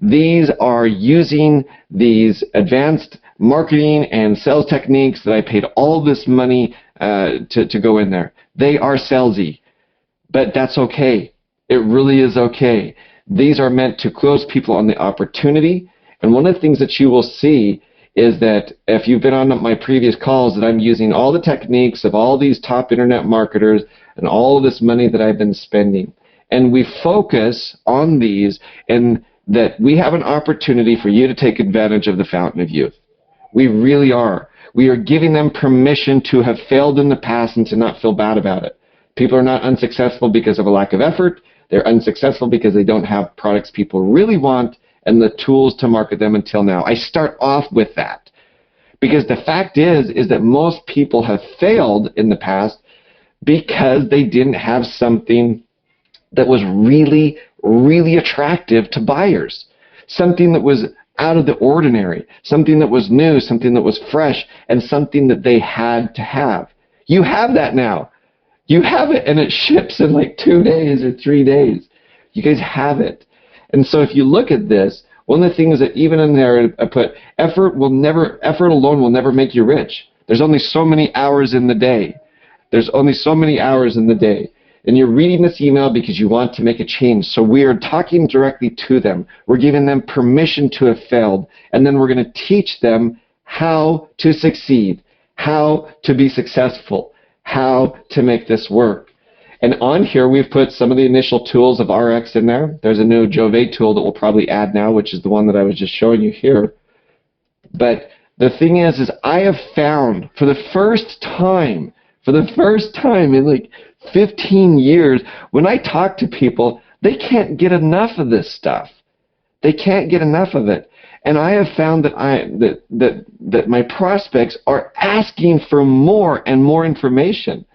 These are using these advanced marketing and sales techniques that I paid all this money to go in there. They are salesy, but that's okay. It really is okay. These are meant to close people on the opportunity. And one of the things that you will see is that if you've been on my previous calls, that I'm using all the techniques of all these top internet marketers and all of this money that I've been spending. And we focus on these, and that we have an opportunity for you to take advantage of the fountain of youth. We really are. We are giving them permission to have failed in the past and to not feel bad about it. People are not unsuccessful because of a lack of effort. They're unsuccessful because they don't have products people really want and the tools to market them until now. I start off with that because the fact is that most people have failed in the past because they didn't have something that was really, really attractive to buyers, something that was out of the ordinary, something that was new, something that was fresh, and something that they had to have. You have that now. You have it, and it ships in like 2 days or 3 days. You guys have it. And so if you look at this, one of the things that even in there I put, effort alone will never make you rich. There's only so many hours in the day. There's only so many hours in the day. And you're reading this email because you want to make a change. So we are talking directly to them. We're giving them permission to have failed. And then we're going to teach them how to succeed, how to be successful, how to make this work. And on here, we've put some of the initial tools of ARIIX in there. There's a new Jouve tool that we'll probably add now, which is the one that I was just showing you here. But the thing is I have found for the first time in like 15 years, when I talk to people, they can't get enough of this stuff. They can't get enough of it. And I have found that my prospects are asking for more and more information.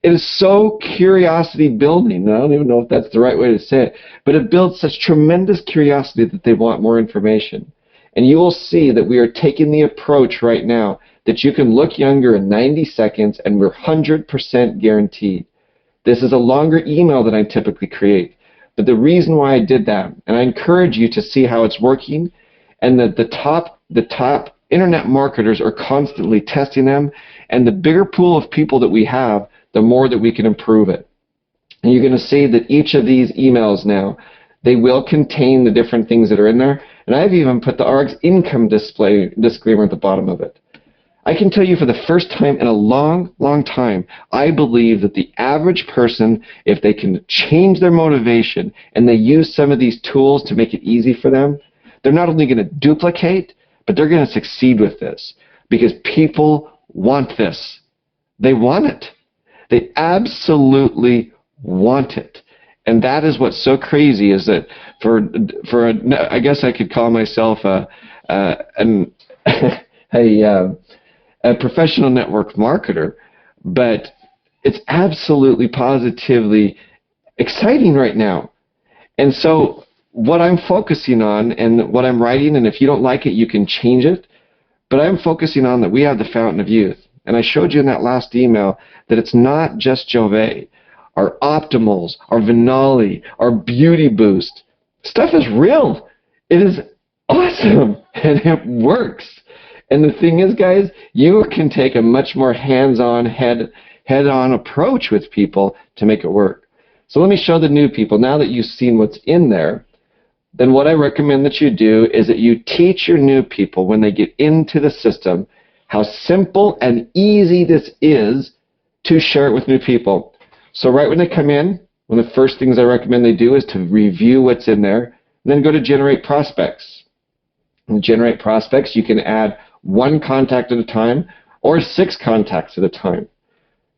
It is so curiosity building. I don't even know if that's the right way to say it, but it builds such tremendous curiosity that they want more information. And you will see that we are taking the approach right now that you can look younger in 90 seconds and we're 100% guaranteed. This is a longer email than I typically create. But the reason why I did that, and I encourage you to see how it's working, and that the top internet marketers are constantly testing them, and the bigger pool of people that we have, the more that we can improve it. And you're going to see that each of these emails now, they will contain the different things that are in there. And I've even put the ARIIX income disclaimer at the bottom of it. I can tell you for the first time in a long, long time, I believe that the average person, if they can change their motivation and they use some of these tools to make it easy for them, they're not only going to duplicate, but they're going to succeed with this because people want this. They want it. They absolutely want it. And that is what's so crazy is that I guess I could call myself a professional network marketer, but it's absolutely positively exciting right now. And so what I'm focusing on and what I'm writing, and if you don't like it, you can change it, but I'm focusing on that we have the fountain of youth. And I showed you in that last email that it's not just Jouve. Our optimals, our Vinali, our beauty boost. Stuff is real. It is awesome and it works. And the thing is, guys, you can take a much more hands-on, head-on approach with people to make it work. So let me show the new people. Now that you've seen what's in there, then what I recommend that you do is that you teach your new people when they get into the system how simple and easy this is to share it with new people. So right when they come in, one of the first things I recommend they do is to review what's in there, and then go to Generate Prospects. In Generate Prospects, you can add 1 contact at a time or 6 contacts at a time.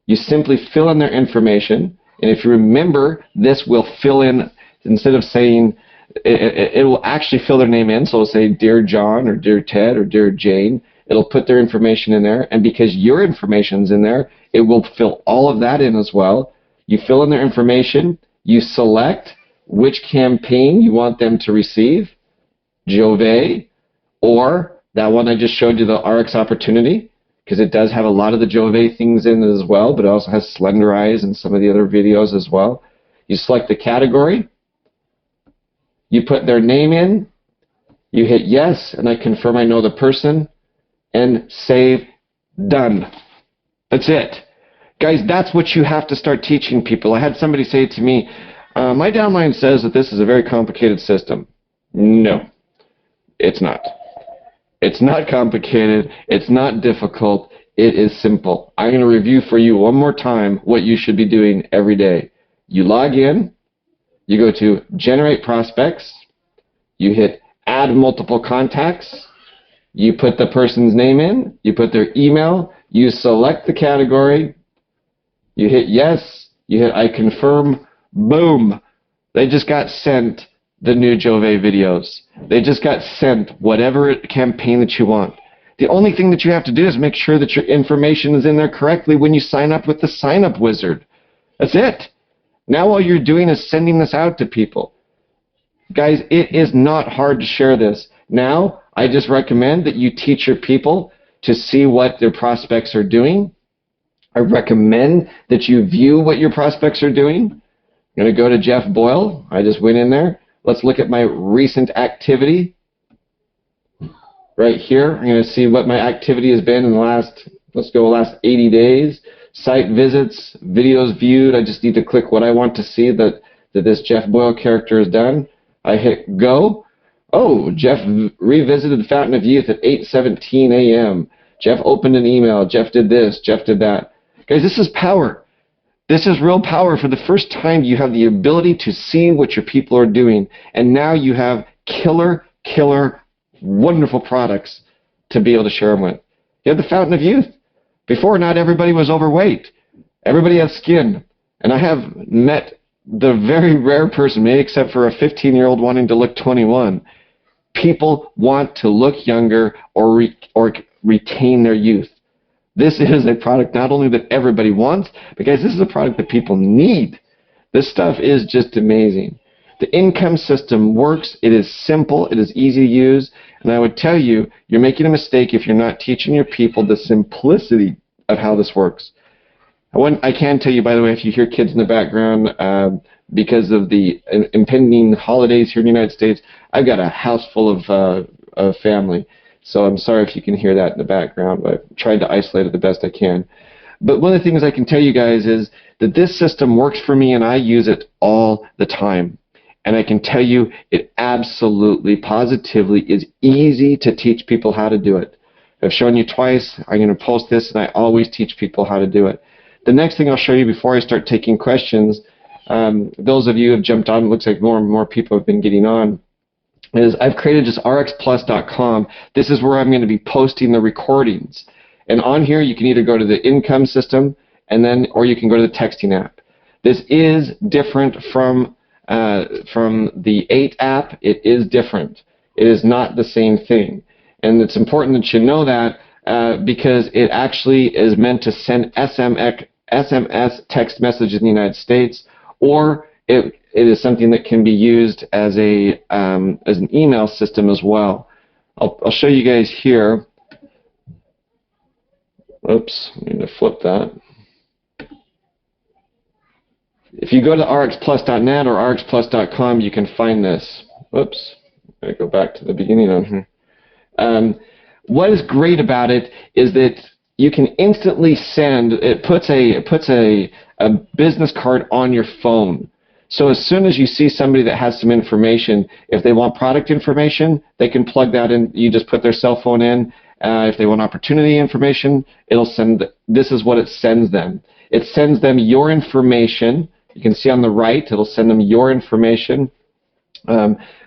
You simply fill in their information, and if you remember, this will fill in, instead of saying, it will actually fill their name in, so it'll say Dear John or Dear Ted or Dear Jane. It'll put their information in there, and because your information's in there, it will fill all of that in as well. You fill in their information, you select which campaign you want them to receive, Jouve, or that one I just showed you, the ARIIX opportunity, because it does have a lot of the Jouve things in it as well, but it also has Slender Eyes and some of the other videos as well. You select the category, You put their name in, you hit yes, and I confirm I know the person, and save, done. That's it. Guys, that's what you have to start teaching people. I had somebody say to me, my downline says that this is a very complicated system. No, it's not. It's not complicated. It's not difficult. It is simple. I'm going to review for you one more time what you should be doing every day. You log in, you go to Generate Prospects, you hit Add Multiple Contacts, you put the person's name in, you put their email, you select the category, you hit yes, you hit I confirm, boom. They just got sent the new Jouve videos. They just got sent whatever campaign that you want. The only thing that you have to do is make sure that your information is in there correctly when you sign up with the sign-up wizard. That's it. Now all you're doing is sending this out to people. Guys, it is not hard to share this. Now, I just recommend that you teach your people to see what their prospects are doing. I recommend that you view what your prospects are doing. I'm going to go to Jeff Boyle. I just went in there. Let's look at my recent activity. Right here, I'm going to see what my activity has been in the last, last 80 days. Site visits, videos viewed. I just need to click what I want to see that this Jeff Boyle character has done. I hit go. Oh, Jeff revisited the Fountain of Youth at 8:17 a.m. Jeff opened an email. Jeff did this. Jeff did that. Guys, this is power. This is real power. For the first time, you have the ability to see what your people are doing. And now you have killer, wonderful products to be able to share them with. You have the Fountain of Youth. Before, not everybody was overweight. Everybody had skin. And I have met the very rare person, maybe except for a 15-year-old wanting to look 21. People want to look younger or retain their youth. This is a product not only that everybody wants, but guys, this is a product that people need. This stuff is just amazing. The income system works. It is simple. It is easy to use. And I would tell you, you're making a mistake if you're not teaching your people the simplicity of how this works. I can tell you, by the way, if you hear kids in the background, because of the impending holidays here in the United States, I've got a house full of family. So I'm sorry if you can hear that in the background, but I've tried to isolate it the best I can. But one of the things I can tell you guys is that this system works for me and I use it all the time. And I can tell you it absolutely, positively is easy to teach people how to do it. I've shown you twice. I'm going to post this and I always teach people how to do it. The next thing I'll show you before I start taking questions, those of you who have jumped on, it looks like more and more people have been getting on, is I've created just arixplus.com. This is where I'm going to be posting the recordings. And on here, you can either go to the income system, or you can go to the texting app. This is different from the 8 app. It is different. It is not the same thing. And it's important that you know that because it actually is meant to send SMS text messages in the United States, or it is something that can be used as an email system as well. I'll show you guys here. Oops, I need to flip that. If you go to arixplus.net or arixplus.com, you can find this. Whoops, I go back to the beginning on here. What is great about it is that you can instantly send. It puts a business card on your phone. So as soon as you see somebody that has some information, if they want product information, they can plug that in. You just put their cell phone in. If they want opportunity information, it'll send. This is what it sends them. It sends them your information. You can see on the right, it'll send them your information,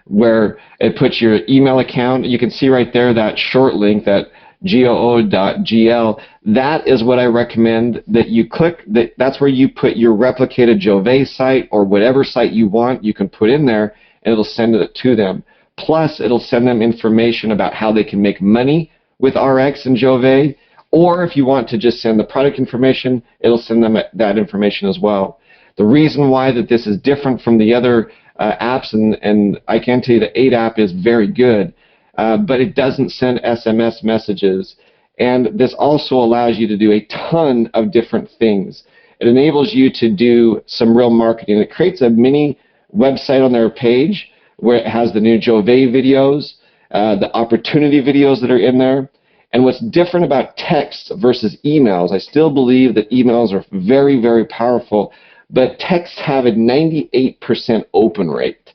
where it puts your email account. You can see right there that short link, that goo.gl. That is what I recommend that you click. That's where you put your replicated Jouve site or whatever site you want. You can put in there, and it'll send it to them. Plus, it'll send them information about how they can make money with ARIIX and Jouve. Or if you want to just send the product information, it'll send them that information as well. The reason why that this is different from the other apps, and I can tell you the 8 app is very good, but it doesn't send SMS messages. And this also allows you to do a ton of different things. It enables you to do some real marketing. It creates a mini website on their page where it has the new Jouve videos, the opportunity videos that are in there. And what's different about text versus emails, I still believe that emails are very, very powerful, but texts have a 98% open rate.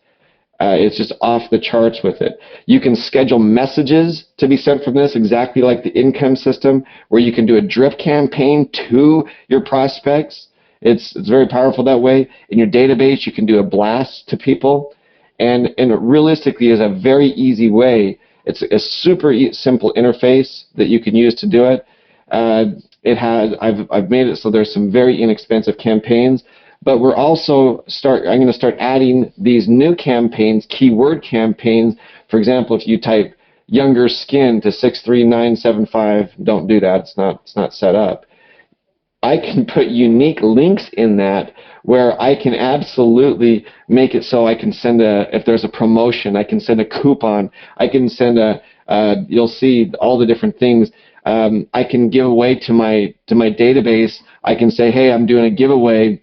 It's just off the charts with it. You can schedule messages to be sent from this exactly like the income system, where you can do a drip campaign to your prospects. It's very powerful that way. In your database, you can do a blast to people. And realistically is a very easy way. It's a super simple interface that you can use to do it. I've made it so there's some very inexpensive campaigns, but we're also I'm going to start adding these new campaigns, keyword campaigns. For example, if you type younger skin to 63975, don't do that. It's not set up. I can put unique links in that where I can absolutely make it so I can send if there's a promotion, I can send a coupon, I can send you'll see all the different things. I can give away to my database. I can say, hey, I'm doing a giveaway.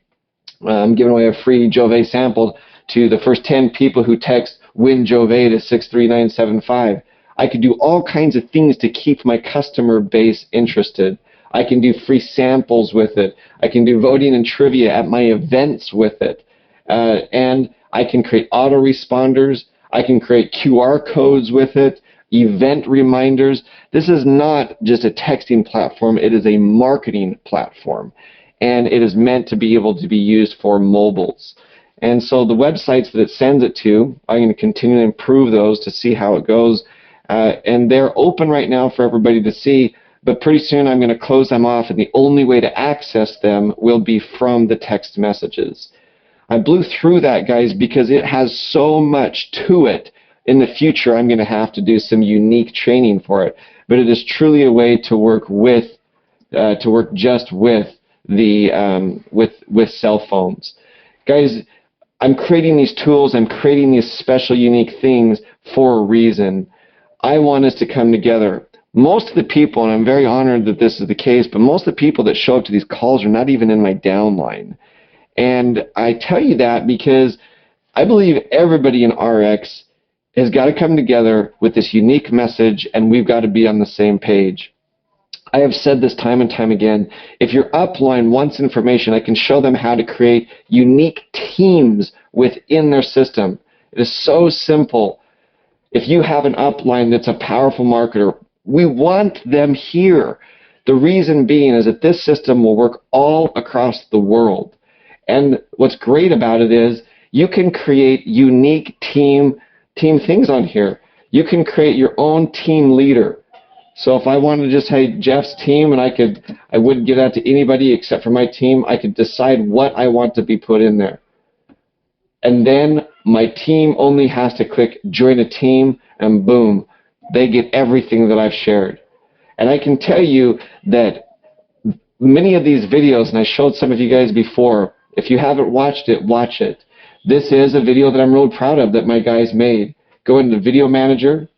I'm giving away a free Jouve sample to the first 10 people who text win Jouve to 63975. I could do all kinds of things to keep my customer base interested. I can do free samples with it. I can do voting and trivia at my events with it. And I can create autoresponders. I can create QR codes with it, event reminders. This is not just a texting platform. It is a marketing platform. And it is meant to be able to be used for mobiles. And so the websites that it sends it to, I'm going to continue to improve those to see how it goes. And they're open right now for everybody to see. But pretty soon I'm going to close them off, and the only way to access them will be from the text messages. I blew through that, guys, because it has so much to it. In the future, I'm going to have to do some unique training for it. But it is truly a way to work just with the with cell phones. Guys, I'm creating these tools. I'm creating these special, unique things for a reason. I want us to come together. Most of the people, and I'm very honored that this is the case, but most of the people that show up to these calls are not even in my downline. And I tell you that because I believe everybody in ARIIX has got to come together with this unique message, and we've got to be on the same page. I have said this time and time again. If your upline wants information, I can show them how to create unique teams within their system. It is so simple. If you have an upline that's a powerful marketer, we want them here. The reason being is that this system will work all across the world. And what's great about it is you can create unique team things on here. You can create your own team leader. So if I wanted to just say Jeff's team, and I wouldn't give that to anybody except for my team, I could decide what I want to be put in there. And then my team only has to click join a team, and boom, they get everything that I've shared. And I can tell you that many of these videos, and I showed some of you guys before, if you haven't watched it, watch it. This is a video that I'm really proud of that my guys made. Go into Video Manager,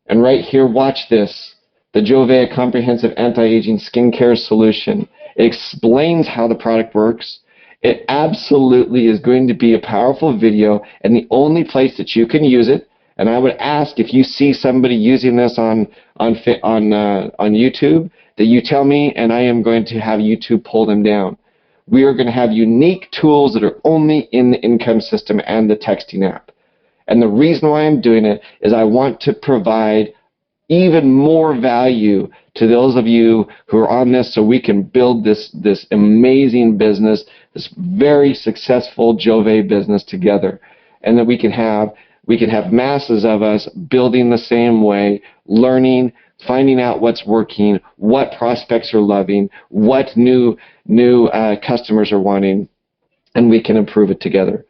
and right here, watch this. The Jouve, a comprehensive anti-aging skincare solution. It explains how the product works. It absolutely is going to be a powerful video, and the only place that you can use it, and I would ask if you see somebody using this on YouTube, that you tell me, and I am going to have YouTube pull them down. We are going to have unique tools that are only in the income system and the texting app. And the reason why I'm doing it is I want to provide even more value to those of you who are on this, so we can build this amazing business, this very successful Jouve business together, and that we can have masses of us building the same way, learning, finding out what's working, what prospects are loving, what new customers are wanting, and we can improve it together.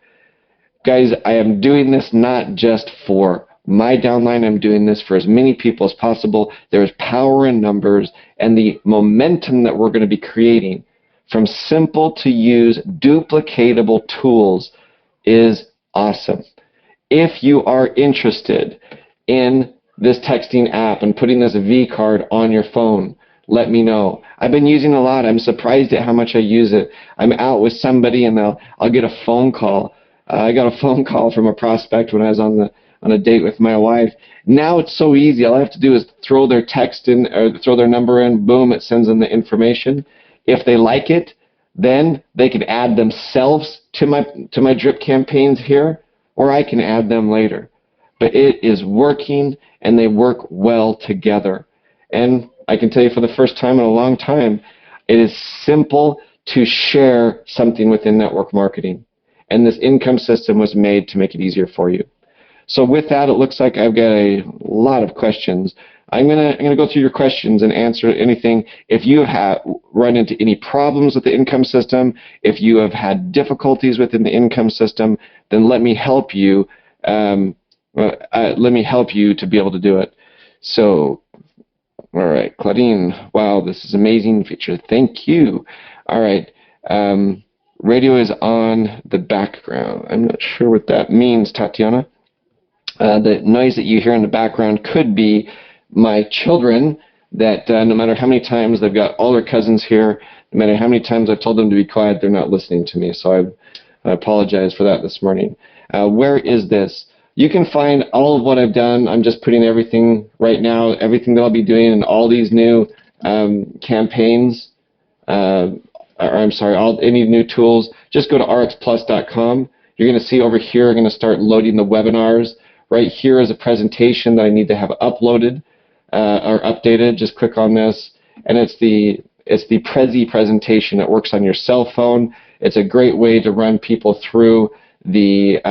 Guys, I am doing this not just for my downline. I'm doing this for as many people as possible. There's power in numbers, and the momentum that we're going to be creating from simple to use duplicatable tools is awesome. If you are interested in this texting app and putting this V card on your phone, let me know. I've been using it a lot. I'm surprised at how much I use it. I'm out with somebody and I'll get a phone call. I got a phone call from a prospect when I was on a date with my wife. Now it's so easy. All I have to do is throw their text in or throw their number in. Boom, it sends them the information. If they like it, then they can add themselves to my drip campaigns here, or I can add them later. But it is working, and they work well together. And I can tell you for the first time in a long time, it is simple to share something within network marketing. And this income system was made to make it easier for you. So with that, it looks like I've got a lot of questions. I'm gonna go through your questions and answer anything. If you have run into any problems with the income system, if you have had difficulties within the income system, then let me help you. Let me help you to be able to do it. So, all right, Claudine. Wow, this is an amazing feature. Thank you. All right. Radio is on the background. I'm not sure what that means, Tatiana. The noise that you hear in the background could be my children that no matter how many times they've got all their cousins here, no matter how many times I've told them to be quiet, they're not listening to me. So I apologize for that this morning. Where is this? You can find all of what I've done. I'm just putting everything right now, everything that I'll be doing in all these new campaigns, any new tools. Just go to arixplus.com. You're going to see over here, I'm going to start loading the webinars. Right here is a presentation that I need to have uploaded or updated. Just click on this, and it's the Prezi presentation. It works on your cell phone. It's a great way to run people through the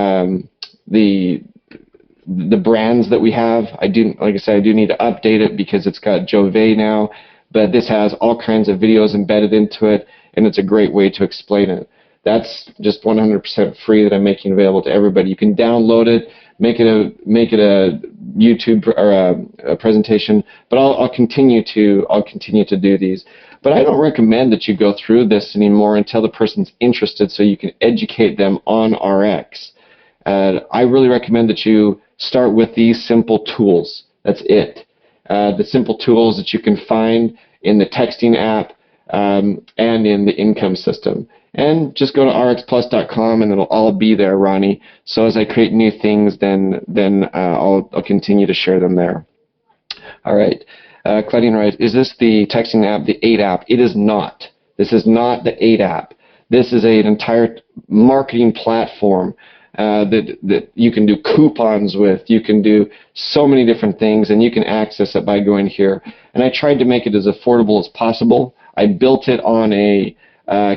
brands that we have. Like I said, I do need to update it because it's got Jouve now, but this has all kinds of videos embedded into it, and it's a great way to explain it. That's just 100% free that I'm making available to everybody. You can download it, make it a YouTube or a presentation, but I'll continue to do these. But I don't recommend that you go through this anymore until the person's interested, so you can educate them on ARIIX. I really recommend that you start with these simple tools. That's it. The simple tools that you can find in the texting app and in the income system. And just go to arixplus.com and it'll all be there, Ronnie. So as I create new things, then I'll continue to share them there. All right. Claudine writes, is this the texting app, the 8 app? It is not. This is not the 8 app. This is an entire marketing platform that you can do coupons with. You can do so many different things, and you can access it by going here. And I tried to make it as affordable as possible. I built it on a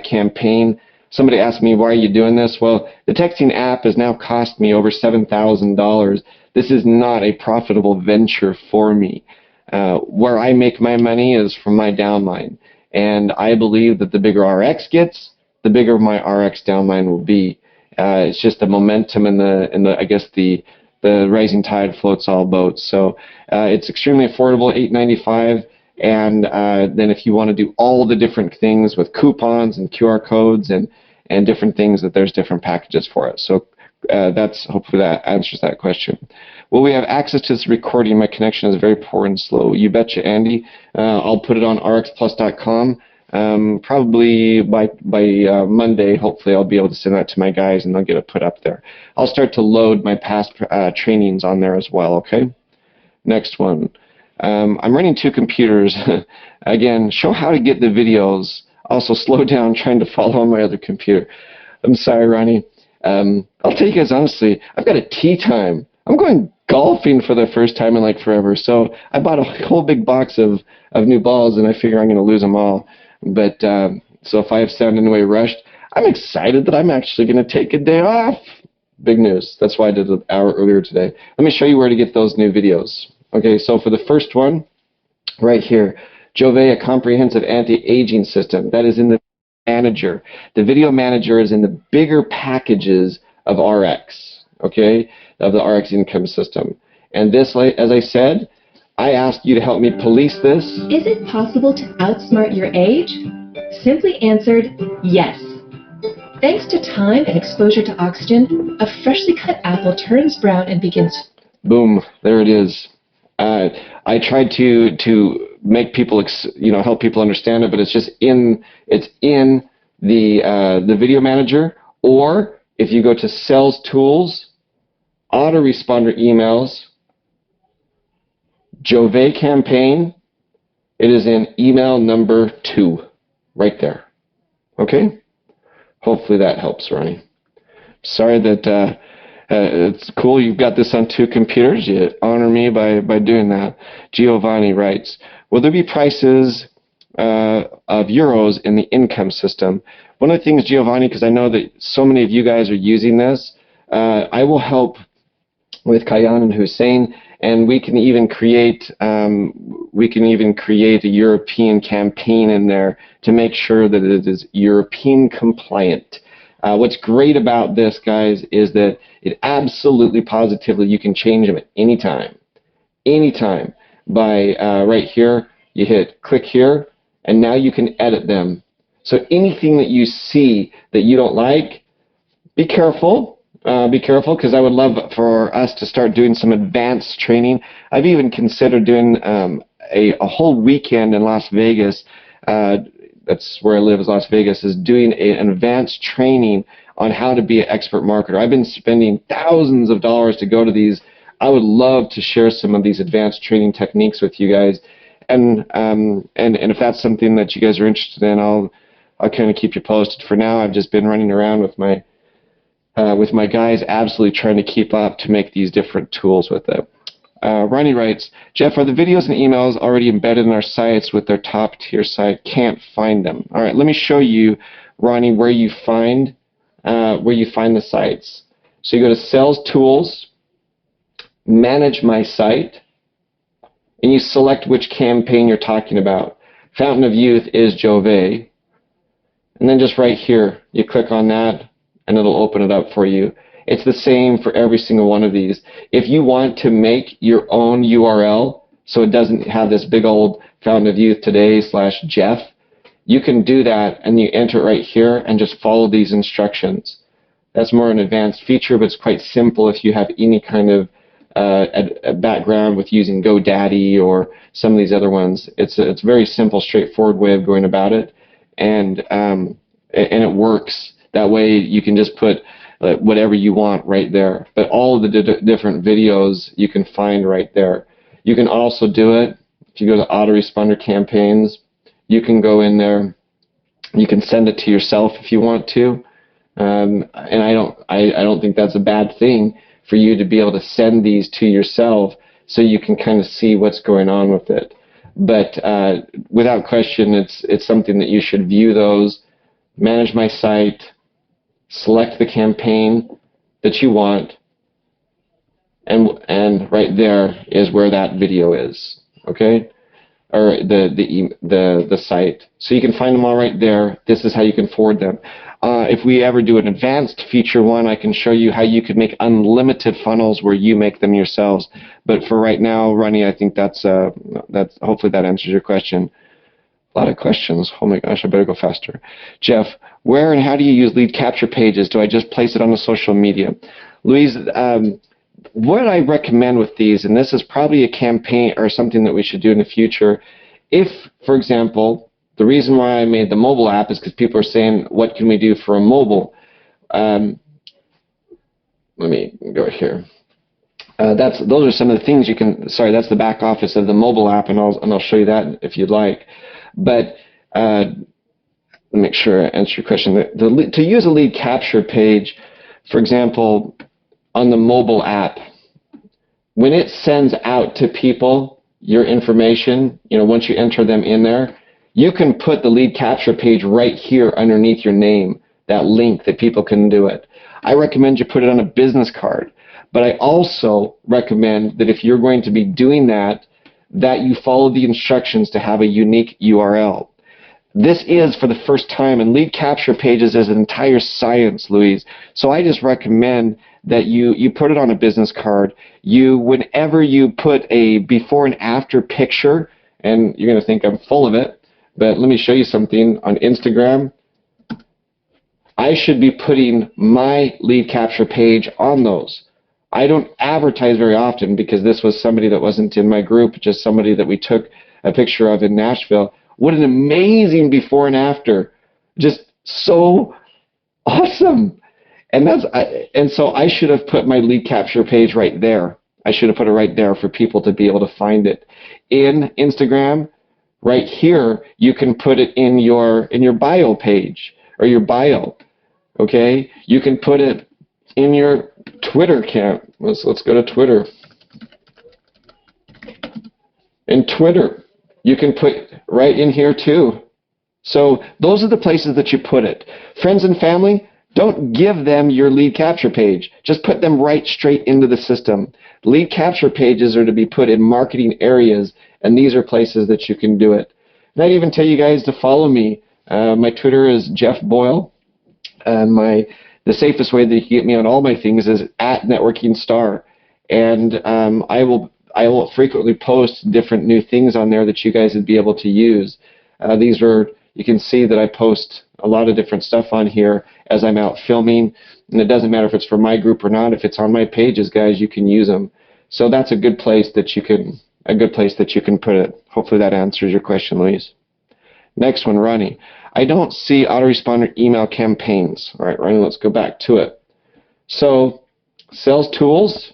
campaign. Somebody asked me, why are you doing this? Well, the texting app has now cost me over $7,000. This is not a profitable venture for me. Where I make my money is from my downline. And I believe that the bigger ARIIX gets, the bigger my ARIIX downline will be. It's just the momentum and I guess the rising tide floats all boats. So it's extremely affordable, $8.95. And then if you want to do all the different things with coupons and QR codes and different things, that there's different packages for it. So hopefully that answers that question. Will we have access to this recording? My connection is very poor and slow. You betcha, Andy. I'll put it on arixplus.com. Probably by Monday, hopefully I'll be able to send that to my guys and they'll get it put up there. I'll start to load my past trainings on there as well, okay? Next one. I'm running 2 computers. Again, show how to get the videos. Also, slow down trying to follow on my other computer. I'm sorry, Ronnie. I'll tell you guys honestly, I've got a tea time. I'm going golfing for the first time in like forever. So I bought a whole big box of new balls, and I figure I'm going to lose them all. But so if I have sound in any way rushed, I'm excited that I'm actually going to take a day off. Big news. That's why I did it an hour earlier today. Let me show you where to get those new videos. Okay, so for the first one, right here, Jouve, a comprehensive anti-aging system. That is in the manager. The video manager is in the bigger packages of ARIIX, okay, of the ARIIX income system. And this, as I said, I asked you to help me police this. Is it possible to outsmart your age? Simply answered, yes. Thanks to time and exposure to oxygen, a freshly cut apple turns brown and begins... Boom, there it is. I tried to make people, help people understand it, but it's just in the video manager, or if you go to Sales Tools, Autoresponder Emails, Jouve campaign, it is in email number 2, right there. Okay? Hopefully that helps, Ronnie. Sorry that it's cool you've got this on 2 computers. You honor me by doing that. Giovanni writes, will there be prices of euros in the income system? One of the things, Giovanni, because I know that so many of you guys are using this, I will help with Kayan and Hussein, and we can even create a European campaign in there to make sure that it is European compliant. What's great about this, guys, is that it absolutely positively you can change them at any time by right here you hit click here, and now you can edit them. So anything that you see that you don't like, be careful. Because I would love for us to start doing some advanced training. I've even considered doing a whole weekend in Las Vegas. That's where I live, is Las Vegas, is doing an advanced training on how to be an expert marketer. I've been spending thousands of dollars to go to these. I would love to share some of these advanced training techniques with you guys. And if that's something that you guys are interested in, I'll kind of keep you posted. For now, I've just been running around with my guys, absolutely trying to keep up to make these different tools with it. Ronnie writes, Jeff, are the videos and emails already embedded in our sites with their top tier site? Can't find them. All right, let me show you, Ronnie, where you find the sites. So you go to Sales Tools, Manage My Site, and you select which campaign you're talking about. Fountain of Youth is Jouve. And then just right here, you click on that, and it'll open it up for you. It's the same for every single one of these. If you want to make your own URL so it doesn't have this big old Fountain of Youth today / Jeff, you can do that, and you enter it right here and just follow these instructions. That's more an advanced feature, but it's quite simple if you have any kind of a background with using GoDaddy or some of these other ones. It's a very simple, straightforward way of going about it, and it works. That way you can just put whatever you want right there. But all of the different videos you can find right there. You can also do it, if you go to autoresponder campaigns, you can go in there, you can send it to yourself if you want to. And I don't think that's a bad thing for you to be able to send these to yourself so you can kind of see what's going on with it. But without question, it's something that you should view those, manage my site, select the campaign that you want, and right there is where that video is, okay? Or the site. So you can find them all right there. This is how you can forward them. If we ever do an advanced feature one, I can show you how you could make unlimited funnels where you make them yourselves. But for right now, Ronnie, I think that's hopefully that answers your question. A lot of questions. Oh my gosh, I better go faster. Jeff, where and how do you use lead capture pages? Do I just place it on the social media? Louise, what I recommend with these, and this is probably a campaign or something that we should do in the future, if, for example, the reason why I made the mobile app is because people are saying, what can we do for a mobile? Let me go here. Those are some of the things you can, sorry, that's the back office of the mobile app, and I'll show you that if you'd like. But let me make sure I answer your question. To use a lead capture page, for example, on the mobile app, when it sends out to people your information, once you enter them in there, you can put the lead capture page right here underneath your name, that link that people can do it. I recommend you put it on a business card, but I also recommend that if you're going to be doing that you follow the instructions to have a unique URL. This is for the first time, and lead capture pages is an entire science, Louise. So I just recommend that you put it on a business card. Whenever you put a before and after picture, and you're going to think I'm full of it, but let me show you something. On Instagram, I should be putting my lead capture page on those. I don't advertise very often because this was somebody that wasn't in my group, just somebody that we took a picture of in Nashville. What an amazing before and after. Just so awesome. And so I should have put my lead capture page right there. I should have put it right there for people to be able to find it. In Instagram, right here, you can put it in your bio page or your bio. Okay, you can put it in your Twitter account. Let's go to Twitter. In Twitter, you can put right in here too. So those are the places that you put it. Friends and family, don't give them your lead capture page. Just put them right straight into the system. Lead capture pages are to be put in marketing areas, and these are places that you can do it. And I'd even tell you guys to follow me. My Twitter is Jeff Boyle, and the safest way that you can get me on all my things is @NetworkingStar. And I will frequently post different new things on there that you guys would be able to use. You can see that I post a lot of different stuff on here as I'm out filming, and it doesn't matter if it's for my group or not. If it's on my pages, guys, you can use them. So that's a good place that you can put it. Hopefully that answers your question, Louise. Next one, Ronnie. I don't see autoresponder email campaigns. All right, Ronnie, let's go back to it. So sales tools,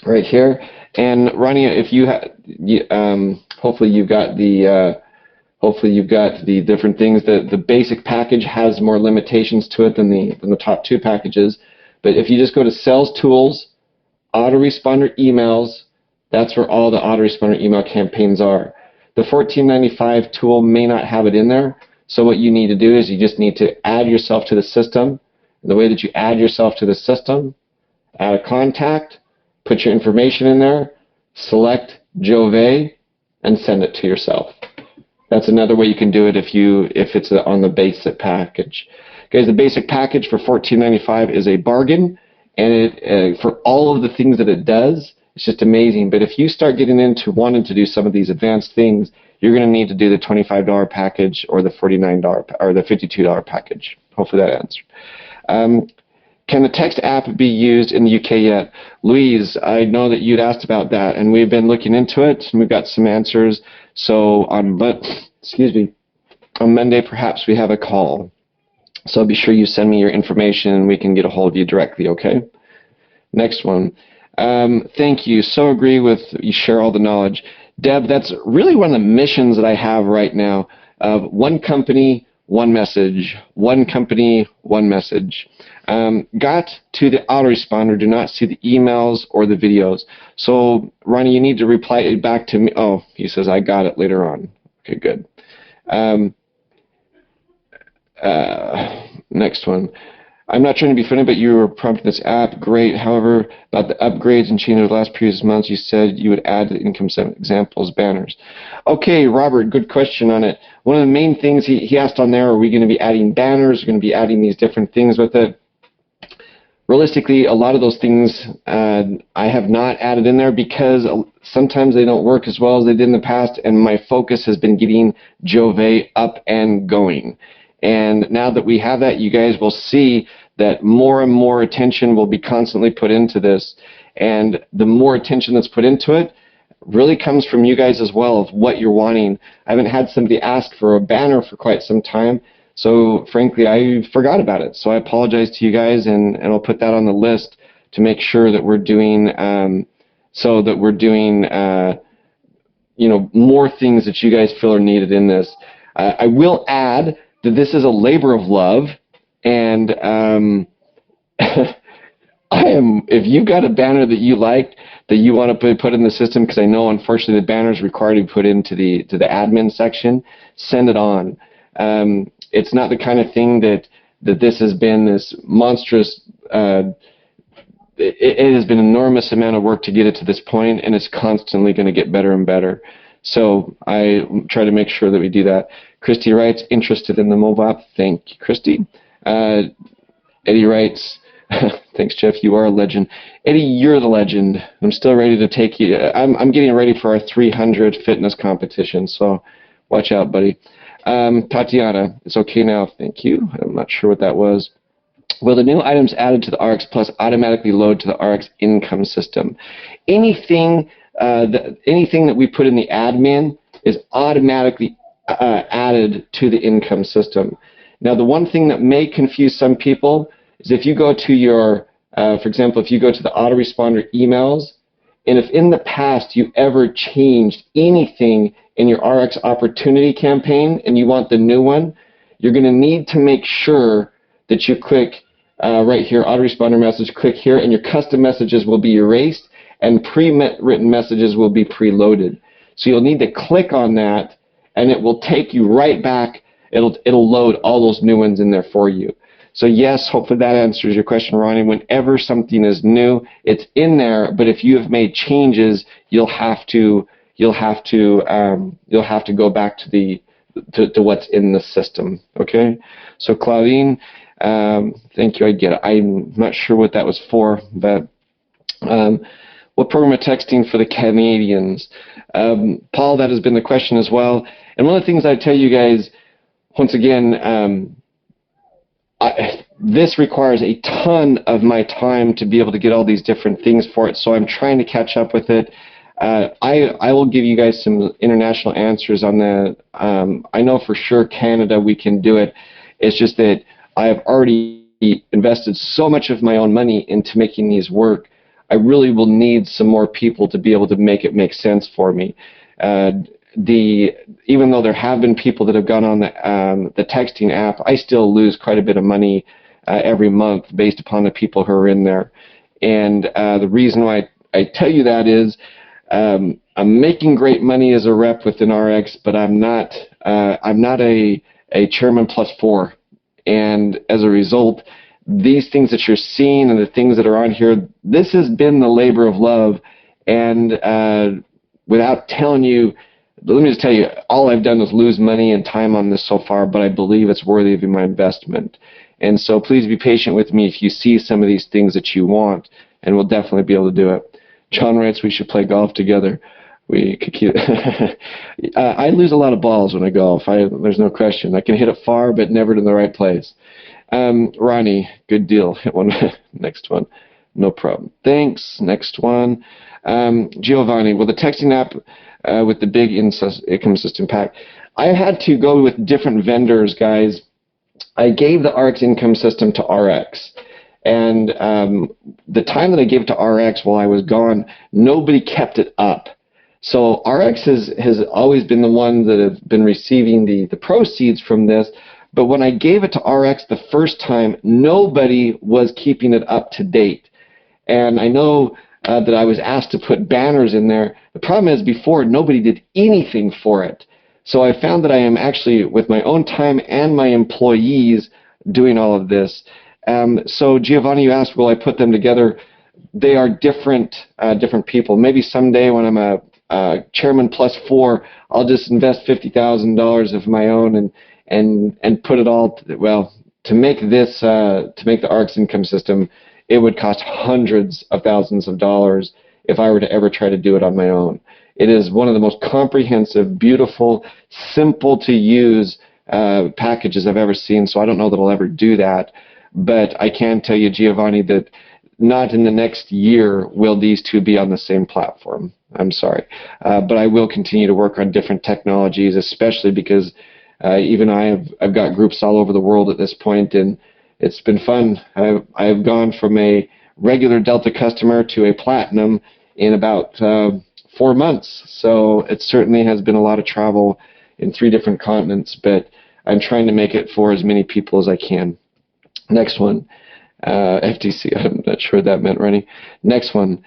right here. And Ronnie, if you hopefully you've got the different things. The basic package has more limitations to it than the top two packages. But if you just go to Sales Tools, Autoresponder Emails, that's where all the autoresponder email campaigns are. The $14.95 tool may not have it in there. So what you need to do is you just need to add yourself to the system. The way that you add yourself to the system, add a contact, put your information in there, select Jouve, and send it to yourself. That's another way you can do it if it's on the basic package. Guys, the basic package for $14.95 is a bargain, and for all of the things that it does, it's just amazing. But if you start getting into wanting to do some of these advanced things, you're going to need to do the $25 package or the $49 or the $52 package. Hopefully that answered. Can the text app be used in the UK yet? Louise, I know that you'd asked about that, and we've been looking into it, and we've got some answers. So on Monday, perhaps we have a call. So be sure you send me your information, and we can get a hold of you directly, okay? Next one. Thank you. So agree with you share all the knowledge. Deb, that's really one of the missions that I have right now. One company, one message. One company, one message. Got to the autoresponder, do not see the emails or the videos. So, Ronnie, you need to reply back to me. Oh, he says, I got it later on. Okay, good. Next one. I'm not trying to be funny, but you were prompting this app. Great. However, about the upgrades and changes of the last previous months, you said you would add the income examples banners. Okay, Robert, good question on it. One of the main things he asked on there, are we going to be adding banners? We're going to be adding these different things with it. Realistically, a lot of those things I have not added in there because sometimes they don't work as well as they did in the past, and my focus has been getting Jouve up and going. And now that we have that, you guys will see that more and more attention will be constantly put into this. And the more attention that's put into it really comes from you guys as well of what you're wanting. I haven't had somebody ask for a banner for quite some time. So frankly, I forgot about it. So I apologize to you guys, and I'll put that on the list to make sure that we're doing more things that you guys feel are needed in this. I will add that this is a labor of love, and if you've got a banner that you like that you want to put in the system, because I know unfortunately the banner is required to be put into the admin section, send it on. It's not the kind of thing that this has been this monstrous. It has been an enormous amount of work to get it to this point, and it's constantly going to get better and better. So I try to make sure that we do that. Christy writes, interested in the mobile app. Thank you, Christy. Eddie writes, thanks, Jeff. You are a legend. Eddie, you're the legend. I'm still ready to take you. I'm getting ready for our 300 fitness competition, so watch out, buddy. Tatiana, it's okay now. Thank you. I'm not sure what that was. Will the new items added to the ARIIX Plus automatically load to the ARIIX income system? Anything that we put in the admin is automatically added to the income system. Now, the one thing that may confuse some people is if you go to your, for example, if you go to the autoresponder emails, and if in the past you ever changed anything in your RX opportunity campaign and you want the new one, you're going to need to make sure that you click right here, autoresponder message, click here, and your custom messages will be erased and pre-written messages will be preloaded. So you'll need to click on that and it will take you right back. It'll load all those new ones in there for you. So yes, hopefully that answers your question, Ronnie. Whenever something is new, it's in there, but if you have made changes, you'll have to go back to what's in the system. Okay. So Claudine, thank you. I get it. I'm not sure what that was for, but what program of texting for the Canadians? Paul, that has been the question as well. And one of the things I tell you guys, once again, this requires a ton of my time to be able to get all these different things for it, so I'm trying to catch up with it. I will give you guys some international answers on that. I know for sure Canada we can do it. It's just that I have already invested so much of my own money into making these work. I really will need some more people to be able to make it make sense for me. Even though there have been people that have gone on the texting app, I still lose quite a bit of money every month based upon the people who are in there. And the reason why I tell you that is I'm making great money as a rep within RX, but I'm not a chairman +4. And as a result, these things that you're seeing and the things that are on here, this has been the labor of love. And without telling you, let me just tell you, all I've done is lose money and time on this so far, but I believe it's worthy of my investment. And so please be patient with me if you see some of these things that you want, and we'll definitely be able to do it. John writes we should play golf together. We could keep I lose a lot of balls when I golf. There's no question. I can hit it far, but never to the right place. Ronnie, good deal. Hit one. Next one. No problem. Thanks. Next one. Giovanni, will the texting app with the big income system pack? I had to go with different vendors, guys. I gave the ARIIX income system to RX. And the time that I gave it to RX while I was gone, nobody kept it up. So RX has always been the one that have been receiving the proceeds from this. But when I gave it to RX the first time, nobody was keeping it up to date. And I know that I was asked to put banners in there. The problem is before, nobody did anything for it. So I found that I am actually, with my own time and my employees, doing all of this. So Giovanni, you asked, will I put them together? They are different people. Maybe someday when I'm a chairman +4, I'll just invest $50,000 of my own and put it all. To make this to make the ARIIX income system, it would cost hundreds of thousands of dollars if I were to ever try to do it on my own. It is one of the most comprehensive, beautiful, simple to use packages I've ever seen. So I don't know that I'll ever do that. But I can tell you, Giovanni, that not in the next year will these two be on the same platform. I'm sorry. But I will continue to work on different technologies, especially because even I've got groups all over the world at this point, and it's been fun. I've gone from a regular Delta customer to a Platinum in about 4 months. So it certainly has been a lot of travel in 3 different continents, but I'm trying to make it for as many people as I can. Next one, FTC, I'm not sure what that meant, Rennie. Next one,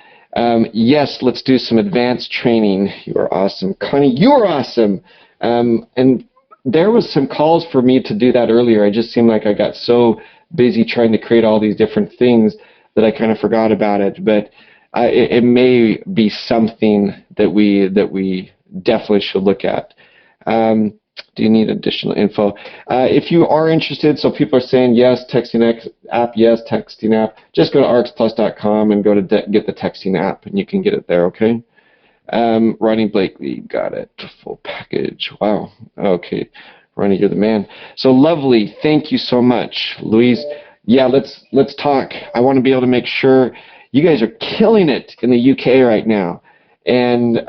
yes, let's do some advanced training. You are awesome. Connie, you are awesome. And there was some calls for me to do that earlier. I just seemed like I got so busy trying to create all these different things that I kind of forgot about it. But it may be something that we definitely should look at. Do you need additional info? If you are interested, so people are saying yes, texting app, yes, texting app, just go to arixplus.com and go to get the texting app, and you can get it there, okay? Ronnie Blakely, got it, full package, wow, okay. Ronnie, you're the man. So lovely, thank you so much. Louise, yeah, let's talk. I want to be able to make sure you guys are killing it in the UK right now. And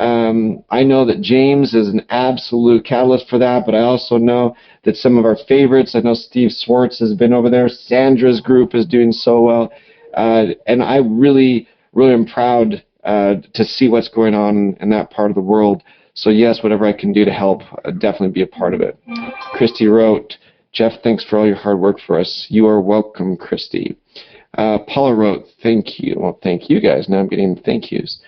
I know that James is an absolute catalyst for that, but I also know that some of our favorites, I know Steve Swartz has been over there, Sandra's group is doing so well, and I really am proud to see what's going on in that part of the world. So yes, whatever I can do to help, definitely be a part of it. Christy wrote, Jeff, thanks for all your hard work for us. You are welcome, Christy. Paula wrote, thank you. Well, thank you guys. Now I'm getting thank yous.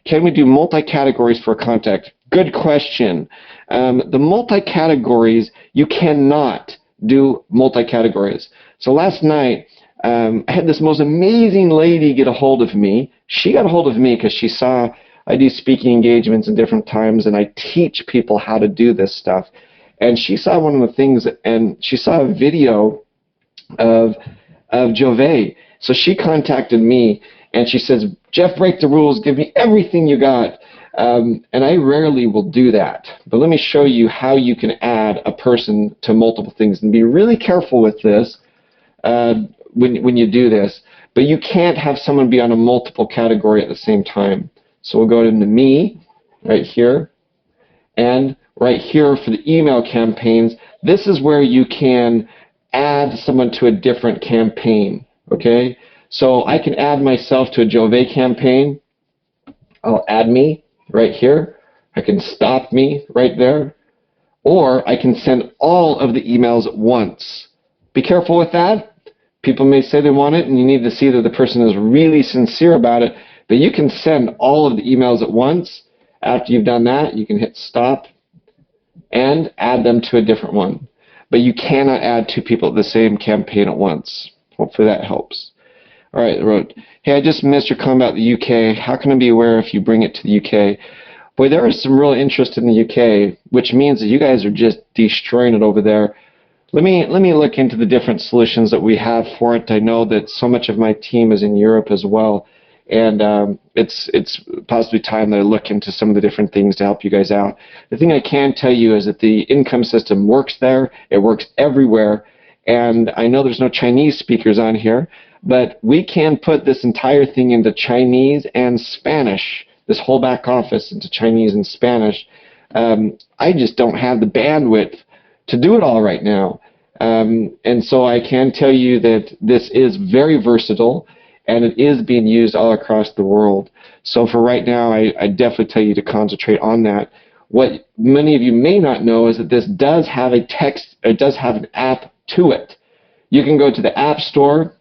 Can we do multi-categories for contact? Good question. The multi-categories, you cannot do multi-categories. So last night, I had this most amazing lady get a hold of me. She got a hold of me because she saw I do speaking engagements in different times, and I teach people how to do this stuff. And she saw one of the things, and she saw a video of Jouve. So she contacted me, and she says, Jeff, break the rules. Give me everything you got. And I rarely will do that. But let me show you how you can add a person to multiple things. And be really careful with this when you do this. But you can't have someone be on a multiple category at the same time. So we'll go into me right here. And right here for the email campaigns, this is where you can add someone to a different campaign. Okay? So I can add myself to a Jouve campaign. I'll add me right here. I can stop me right there. Or I can send all of the emails at once. Be careful with that. People may say they want it, and you need to see that the person is really sincere about it. But you can send all of the emails at once. After you've done that, you can hit stop and add them to a different one. But you cannot add two people at the same campaign at once. Hopefully that helps. All right, I wrote, hey, I just missed your comment about the UK. How can I be aware if you bring it to the UK? Boy, there is some real interest in the UK, which means that you guys are just destroying it over there. Let me look into the different solutions that we have for it. I know that so much of my team is in Europe as well, and it's possibly time that I look into some of the different things to help you guys out. The thing I can tell you is that the income system works there. It works everywhere, and I know there's no Chinese speakers on here, but we can put this entire thing into Chinese and Spanish, this whole back office into Chinese and Spanish. I just don't have the bandwidth to do it all right now. And so I can tell you that this is very versatile, and it is being used all across the world. So for right now, I definitely tell you to concentrate on that. What many of you may not know is that this does have a text, it does have an app to it. You can go to the App Store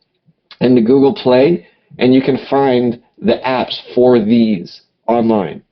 and the Google Play, and you can find the apps for these online.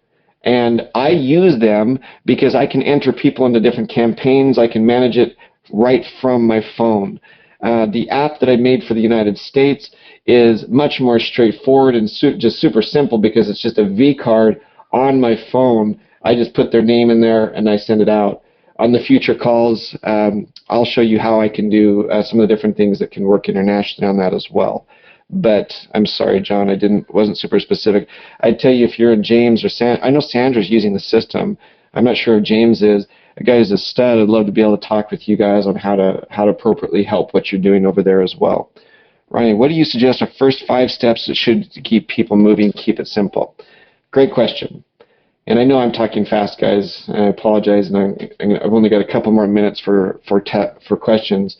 And I use them because I can enter people into different campaigns. I can manage it right from my phone. The app that I made for the United States is much more straightforward and just super simple because it's just a V card on my phone. I just put their name in there and I send it out. On the future calls, I'll show you how I can do some of the different things that can work internationally on that as well. But I'm sorry, John, I wasn't super specific. I'd tell you if you're in James or I know Sandra's using the system. I'm not sure if James is. A guy who's a stud. I'd love to be able to talk with you guys on how to appropriately help what you're doing over there as well. Ryan, what do you suggest are first 5 steps that should keep people moving, keep it simple? Great question. And I know I'm talking fast, guys. I apologize, and I've only got a couple more minutes for questions.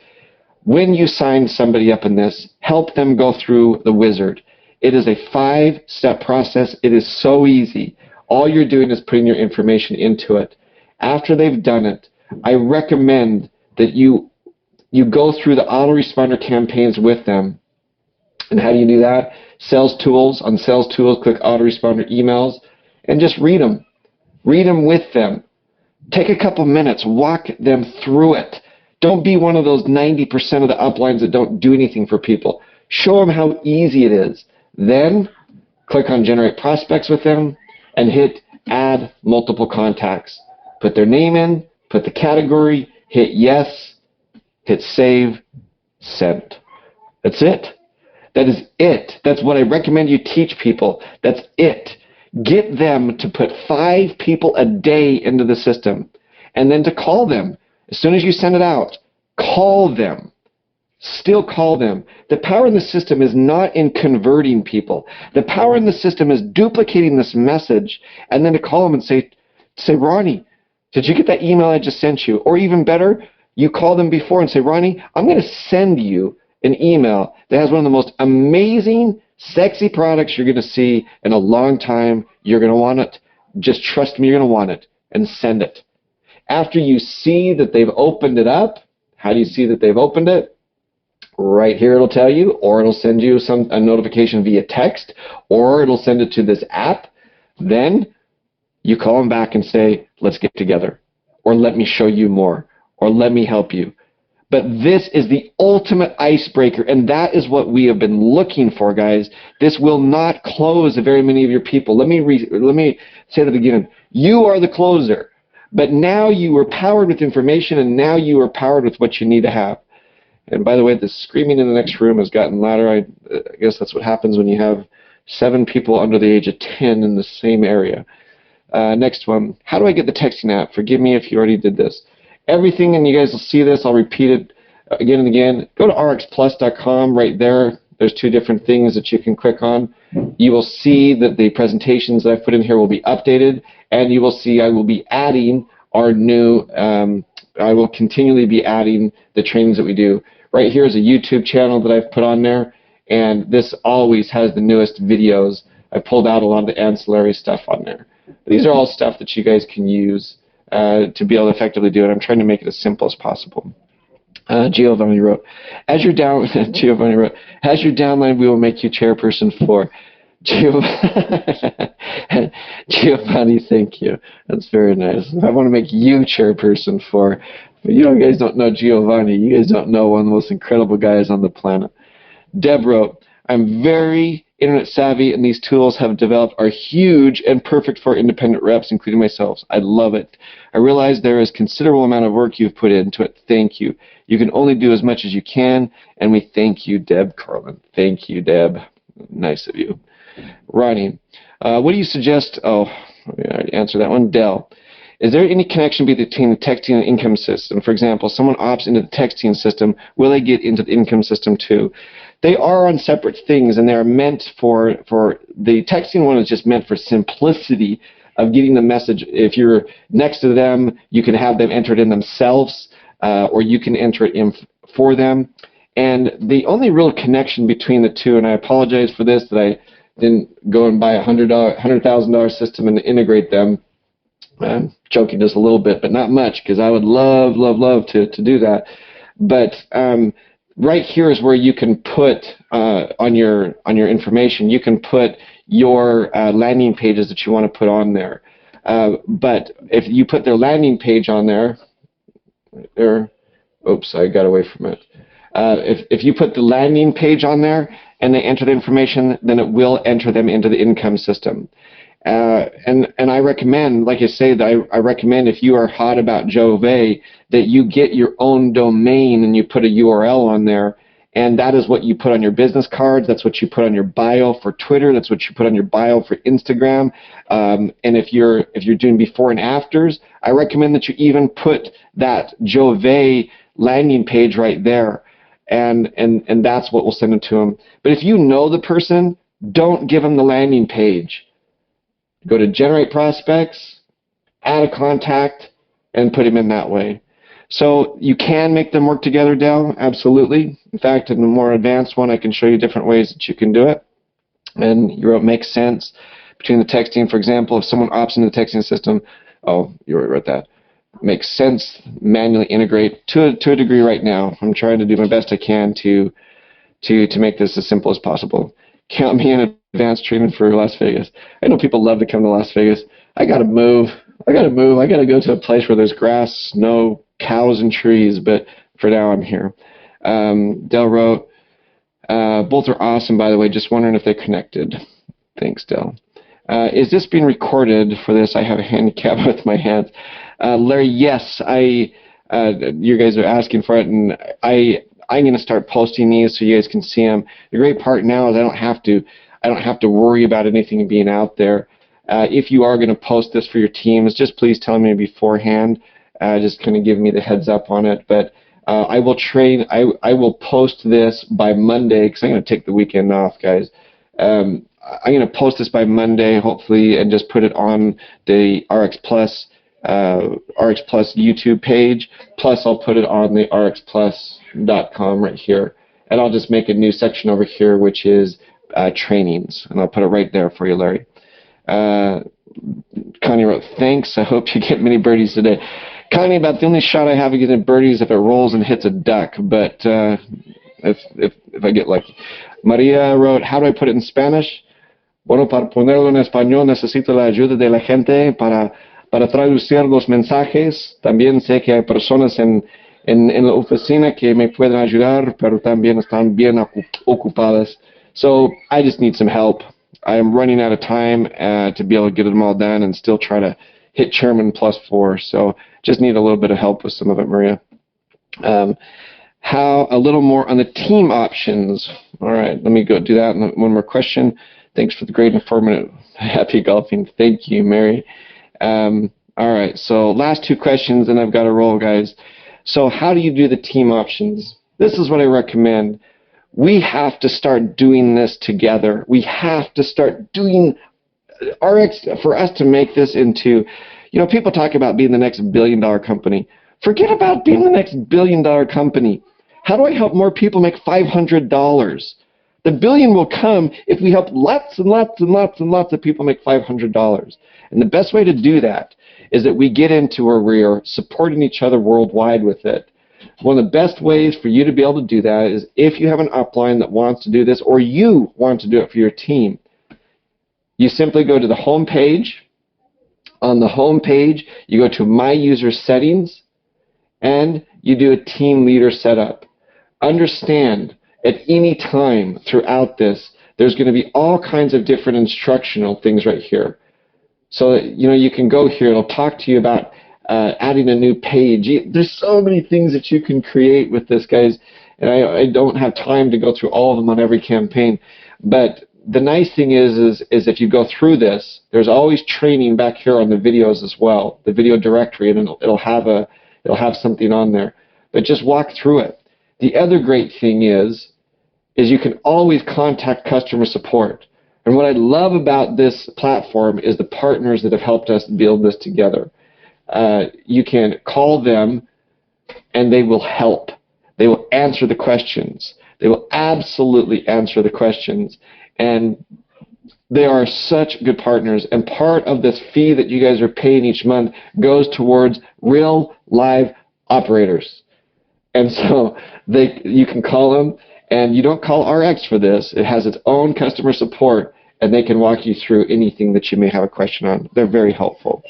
When you sign somebody up in this, help them go through the wizard. It is a 5-step process. It is so easy. All you're doing is putting your information into it. After they've done it, I recommend that you go through the autoresponder campaigns with them. And how do you do that? Sales Tools. On Sales Tools, click Autoresponder Emails, and just read them. Read them with them. Take a couple minutes. Walk them through it. Don't be one of those 90% of the uplines that don't do anything for people. Show them how easy it is. Then click on Generate Prospects with them and hit Add Multiple Contacts. Put their name in, put the category, hit Yes, hit Save, Send. That's it. That is it. That's what I recommend you teach people. That's it. Get them to put 5 people a day into the system and then to call them. As soon as you send it out, call them. still call them. The power in the system is not in converting people. The power in the system is duplicating this message and then to call them and say, Ronnie, did you get that email I just sent you? Or even better, you call them before and say, Ronnie, I'm going to send you an email that has one of the most amazing, sexy products you're going to see in a long time. You're going to want it. Just trust me, you're going to want it. And send it. After you see that they've opened it up, how do you see that they've opened it? Right here it'll tell you, or it'll send you a notification via text, or it'll send it to this app. Then you call them back and say, let's get together, or let me show you more, or let me help you. But this is the ultimate icebreaker, and that is what we have been looking for, guys. This will not close very many of your people. Let me say that again. You are the closer, but now you are powered with information, and now you are powered with what you need to have. And by the way, the screaming in the next room has gotten louder. I guess that's what happens when you have 7 people under the age of 10 in the same area. Next one. How do I get the texting app? Forgive me if you already did this. Everything, and you guys will see this, I'll repeat it again and again. Go to arixplus.com right there. There's 2 different things that you can click on. You will see that the presentations that I've put in here will be updated, and you will see I will be adding our new, I will continually be adding the trainings that we do. Right here is a YouTube channel that I've put on there, and this always has the newest videos. I pulled out a lot of the ancillary stuff on there. These are all stuff that you guys can use to be able to effectively do it. I'm trying to make it as simple as possible. Giovanni wrote, as your downline, we will make you chairperson for. Giovanni, thank you. That's very nice. I want to make you chairperson for. But you guys don't know Giovanni. You guys don't know one of the most incredible guys on the planet. Deb wrote, I'm very internet savvy, and these tools have developed are huge and perfect for independent reps, including myself. I love it. I realize there is considerable amount of work you've put into it. Thank you. You can only do as much as you can, and we thank you, Deb Carlin. Thank you, Deb. Nice of you. Ronnie, what do you suggest? Oh, I already answered that one. Dell, is there any connection between the texting and income system? For example, someone opts into the texting system. Will they get into the income system too? They are on separate things, and they are meant for the texting one is just meant for simplicity of getting the message. If you're next to them, you can have them enter it in themselves, or you can enter it in for them. And the only real connection between the two, and I apologize for this, that I didn't go and buy a $100,000 system and integrate them. I'm joking just a little bit, but not much, because I would love to do that. But right here is where you can put on your information. You can put your landing pages that you want to put on there. But if you put their landing page on there, right there. Oops, I got away from it. If you put the landing page on there and they enter the information, then it will enter them into the income system. And I recommend, like I say, that I recommend if you are hot about Jouve, that you get your own domain and you put a URL on there, and that is what you put on your business cards. That's what you put on your bio for Twitter. That's what you put on your bio for Instagram. And if you're doing before and afters, I recommend that you even put that Jouve landing page right there, and that's what will send it to them. But if you know the person, don't give them the landing page. Go to Generate Prospects, add a contact, and put him in that way. So you can make them work together, Dell, absolutely. In fact, in the more advanced one, I can show you different ways that you can do it. And you wrote makes sense between the texting. For example, if someone opts into the texting system, oh, you already wrote that. Makes sense, manually integrate to a degree right now. I'm trying to do my best I can to make this as simple as possible. Count me in advanced treatment for Las Vegas. I know people love to come to Las Vegas. I gotta move. I gotta go to a place where there's grass, snow, cows, and trees, but for now I'm here. Dell wrote, both are awesome, by the way. Just wondering if they're connected. Thanks, Dell. Is this being recorded for this? I have a handicap with my hands. Larry, yes, you guys are asking for it, and I'm going to start posting these so you guys can see them. The great part now is I don't have to worry about anything being out there. If you are going to post this for your teams, just please tell me beforehand. Just kind of give me the heads up on it. But I will train. I will post this by Monday because I'm going to take the weekend off, guys. I'm going to post this by Monday, hopefully, and just put it on the ARIIX Plus YouTube page. Plus, I'll put it on the ARIIXplus.com right here, and I'll just make a new section over here, which is trainings, and I'll put it right there for you, Larry. Connie wrote, thanks. I hope you get many birdies today. Connie, about the only shot I have of getting birdies if it rolls and hits a duck, but if I get lucky. Maria wrote, how do I put it in Spanish? Bueno, para ponerlo en español necesito la ayuda de la gente para traducir los mensajes. También sé que hay personas en la oficina que me pueden ayudar, pero también están bien ocupadas. So I just need some help. I am running out of time to be able to get them all done and still try to hit Chairman +4. So just need a little bit of help with some of it, Maria. How a little more on the team options. All right, let me go do that. And one more question. Thanks for the great informative. Happy golfing. Thank you, Mary. All right, so last two questions and I've got to roll, guys. So how do you do the team options? This is what I recommend. We have to start doing this together. We have to start doing ARIIX for us to make this into, people talk about being the next billion-dollar company. Forget about being the next billion-dollar company. How do I help more people make $500? The billion will come if we help lots and lots and lots and lots of people make $500. And the best way to do that is that we get into where we are supporting each other worldwide with it. One of the best ways for you to be able to do that is if you have an upline that wants to do this or you want to do it for your team. You simply go to the home page. On the home page, you go to My User Settings and you do a team leader setup. Understand, at any time throughout this, there's going to be all kinds of different instructional things right here. So that, you can go here. It'll talk to you about adding a new page. There's so many things that you can create with this, guys. And I don't have time to go through all of them on every campaign. But the nice thing is if you go through this, there's always training back here on the videos as well, the video directory, and it'll have something on there. But just walk through it. The other great thing is you can always contact customer support. And what I love about this platform is the partners that have helped us build this together. You can call them and they will help. They will answer the questions. They will absolutely answer the questions. And they are such good partners. And part of this fee that you guys are paying each month goes towards real live operators. And so you can call them. And you don't call ARIIX for this. It has its own customer support, and they can walk you through anything that you may have a question on. They're very helpful.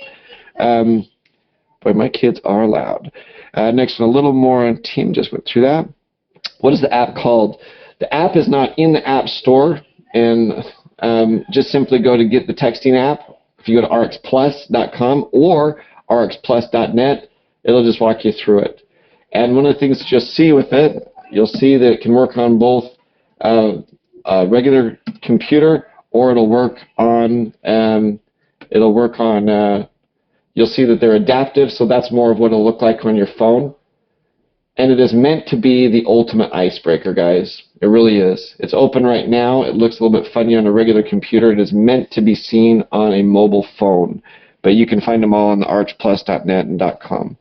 Boy, my kids are loud. Next one, a little more on team. Just went through that. What is the app called? The app is not in the App Store, and just simply go to get the texting app. If you go to ARIIXplus.com or ARIIXplus.net, it'll just walk you through it. And one of the things that you'll see with it, you'll see that it can work on both a regular computer, or it'll work on, you'll see that they're adaptive, so that's more of what it'll look like on your phone. And it is meant to be the ultimate icebreaker, guys. It really is. It's open right now. It looks a little bit funny on a regular computer. It is meant to be seen on a mobile phone. But you can find them all on the ARIIXplus.net and .com.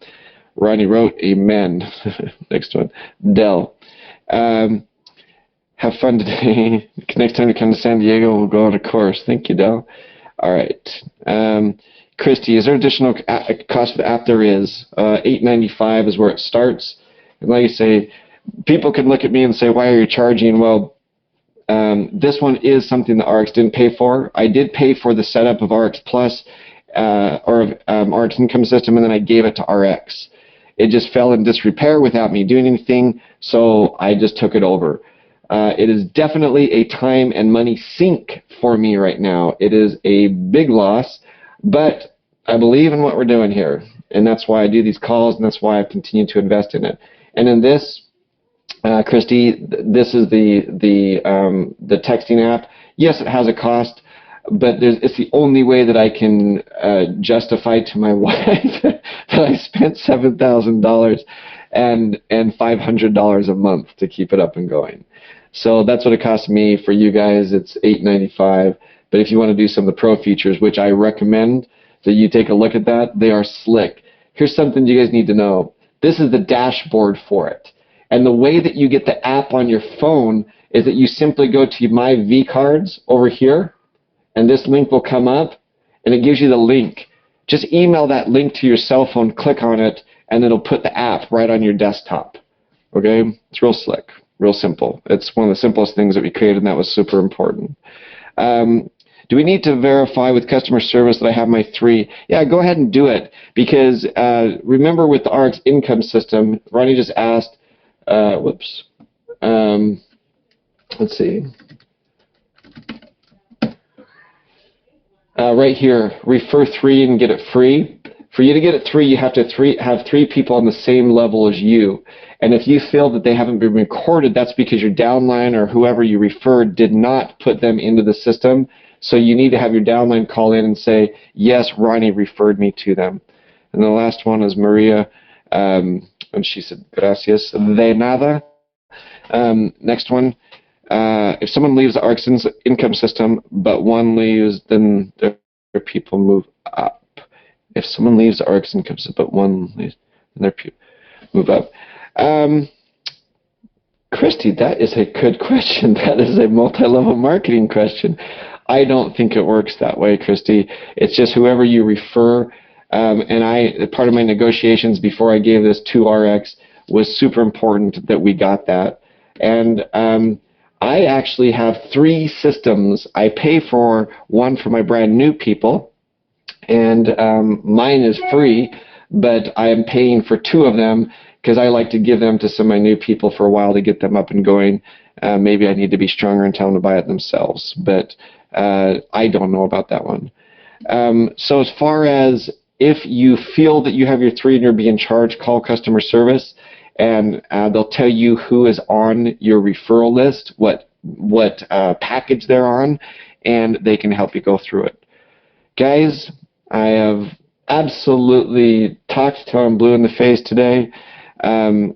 Ronnie wrote, amen. Next one, Dell. Have fun today. Next time you come to San Diego, we'll go on a course. Thank you, Dell. All right. Christy, is there additional cost for the app? There is. $8.95 is where it starts. And like I say, people can look at me and say, why are you charging? Well, this one is something that ARIIX didn't pay for. I did pay for the setup of ARIIX Plus or ARIIX Income System, and then I gave it to ARIIX. It just fell in disrepair without me doing anything, so I just took it over. It is definitely a time and money sink for me right now. It is a big loss, but I believe in what we're doing here, and that's why I do these calls, and that's why I continue to invest in it. And in this, Christy, this is the texting app. Yes, it has a cost, but it's the only way that I can justify to my wife that I spent $7,000. and $500 a month to keep it up and going. So that's what it costs me. For you guys, it's $8.95. But if you want to do some of the pro features, which I recommend that you take a look at that, they are slick. Here's something you guys need to know. This is the dashboard for it. And the way that you get the app on your phone is that you simply go to My V Cards over here, and this link will come up, and it gives you the link. Just email that link to your cell phone, click on it, and it'll put the app right on your desktop. Okay? It's real slick, real simple. It's one of the simplest things that we created, and that was super important. Do we need to verify with customer service that I have my 3? Yeah, go ahead and do it, because remember with the ARIIX income system, Ronnie just asked, let's see. Right here, refer 3 and get it free. For you to get it 3, you have to have 3 people on the same level as you. And if you feel that they haven't been recorded, that's because your downline or whoever you referred did not put them into the system. So you need to have your downline call in and say, yes, Ronnie referred me to them. And the last one is Maria, and she said, gracias de nada. Next one. If someone leaves the ARIIX income system, but one leaves, then their people move up. If someone leaves the ARIIX income system, but one leaves, then their people move up. Christy, that is a good question. That is a multi-level marketing question. I don't think it works that way, Christy. It's just whoever you refer. And part of my negotiations before I gave this to ARIIX was super important that we got that. And I actually have 3 systems. I pay for one for my brand new people, and mine is free, but I am paying for 2 of them because I like to give them to some of my new people for a while to get them up and going. Maybe I need to be stronger and tell them to buy it themselves, but I don't know about that one. So as far as if you feel that you have your 3 and you're being charged, call customer service, and they'll tell you who is on your referral list, what package they're on, and they can help you go through it. Guys, I have absolutely talked till I'm blue in the face today, and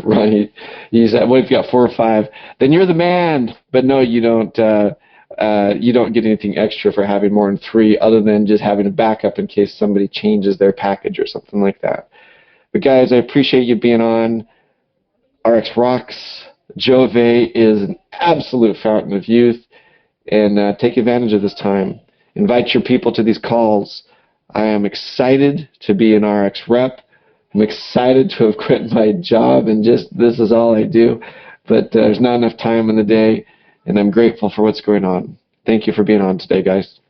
Ronnie, you said, what if you got 4 or 5? Then you're the man. But no, you don't get anything extra for having more than 3, other than just having a backup in case somebody changes their package or something like that. But guys, I appreciate you being on. ARIIX rocks. Jouve is an absolute fountain of youth, and take advantage of this time. Invite your people to these calls. I am excited to be an ARIIX rep. I'm excited to have quit my job and just this is all I do. But there's not enough time in the day, and I'm grateful for what's going on. Thank you for being on today, guys.